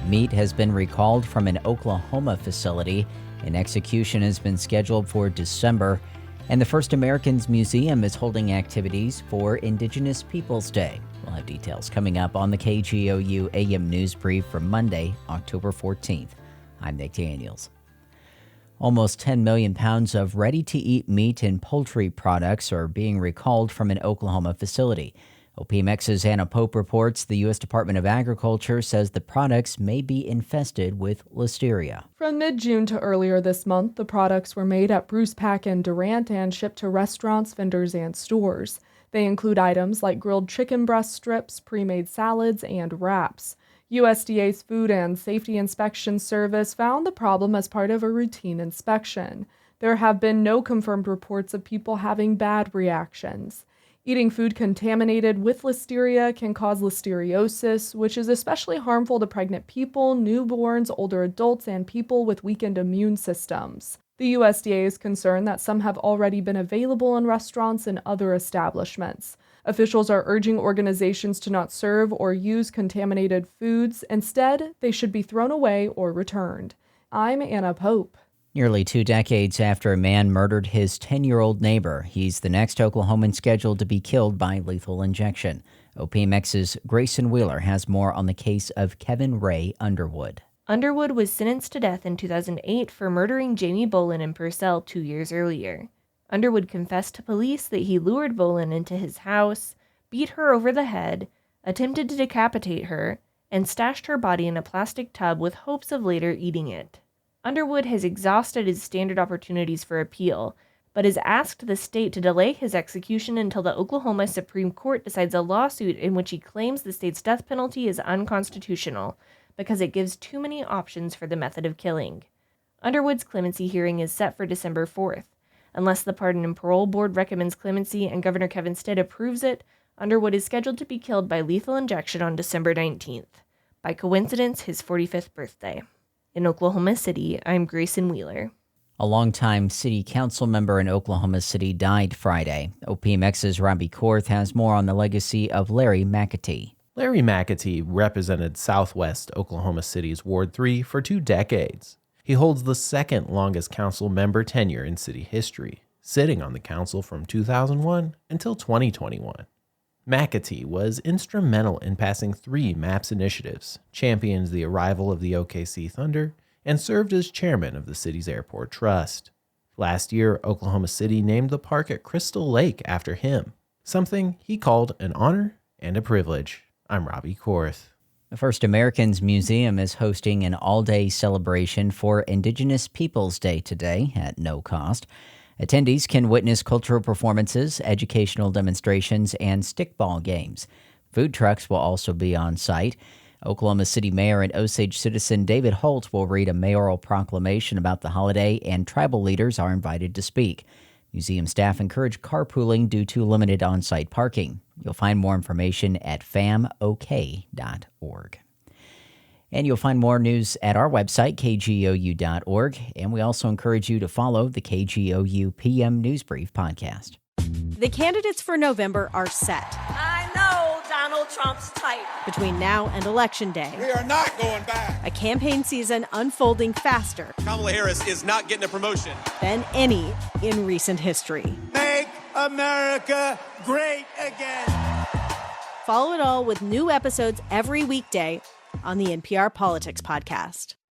Meat has been recalled from an Oklahoma facility. An execution has been scheduled for December. And the First Americans Museum is holding activities for Indigenous Peoples Day. We'll have details coming up on the KGOU AM News Brief for Monday, October 14th. I'm Nick Daniels. Almost 10 million pounds of ready-to-eat meat and poultry products are being recalled from an Oklahoma facility. OPMX's Anna Pope reports the U.S. Department of Agriculture says the products may be infested with listeria. From mid-June to earlier this month, the products were made at Bruce Pack and Durant and shipped to restaurants, vendors, and stores. They include items like grilled chicken breast strips, pre-made salads, and wraps. USDA's Food and Safety Inspection Service found the problem as part of a routine inspection. There have been no confirmed reports of people having bad reactions. Eating food contaminated with listeria can cause listeriosis, which is especially harmful to pregnant people, newborns, older adults, and people with weakened immune systems. The USDA is concerned that some have already been available in restaurants and other establishments. Officials are urging organizations to not serve or use contaminated foods. Instead, they should be thrown away or returned. I'm Anna Pope. Nearly 2 decades after a man murdered his 10-year-old neighbor, he's the next Oklahoman scheduled to be killed by lethal injection. OPMX's Grayson Wheeler has more on the case of Kevin Ray Underwood. Underwood was sentenced to death in 2008 for murdering Jamie Bolin in Purcell 2 years earlier. Underwood confessed to police that he lured Bolin into his house, beat her over the head, attempted to decapitate her, and stashed her body in a plastic tub with hopes of later eating it. Underwood has exhausted his standard opportunities for appeal, but has asked the state to delay his execution until the Oklahoma Supreme Court decides a lawsuit in which he claims the state's death penalty is unconstitutional because it gives too many options for the method of killing. Underwood's clemency hearing is set for December 4th. Unless the Pardon and Parole Board recommends clemency and Governor Kevin Stitt approves it, Underwood is scheduled to be killed by lethal injection on December 19th. By coincidence, his 45th birthday. In Oklahoma City, I'm Grayson Wheeler. A longtime city council member in Oklahoma City died Friday. OPMX's Robbie Korth has more on the legacy of Larry McAtee. Larry McAtee represented Southwest Oklahoma City's Ward 3 for 2 decades. He holds the second longest council member tenure in city history, sitting on the council from 2001 until 2021. McAtee was instrumental in passing 3 MAPS initiatives, championed the arrival of the OKC Thunder, and served as chairman of the city's airport trust. Last year, Oklahoma City named the park at Crystal Lake after him, something he called an honor and a privilege. I'm Robbie Korth. The First Americans Museum is hosting an all-day celebration for Indigenous Peoples Day today at no cost. Attendees can witness cultural performances, educational demonstrations, and stickball games. Food trucks will also be on site. Oklahoma City Mayor and Osage citizen David Holt will read a mayoral proclamation about the holiday, and tribal leaders are invited to speak. Museum staff encourage carpooling due to limited on-site parking. You'll find more information at famok.org. And you'll find more news at our website, kgou.org. And we also encourage you to follow the KGOU PM News Brief podcast. The candidates for November are set. I know Donald Trump's type. Between now and Election Day, we are not going back. A campaign season unfolding faster. Kamala Harris is not getting a promotion Than any in recent history. Make America great again. Follow it all with new episodes every weekday on the NPR Politics Podcast.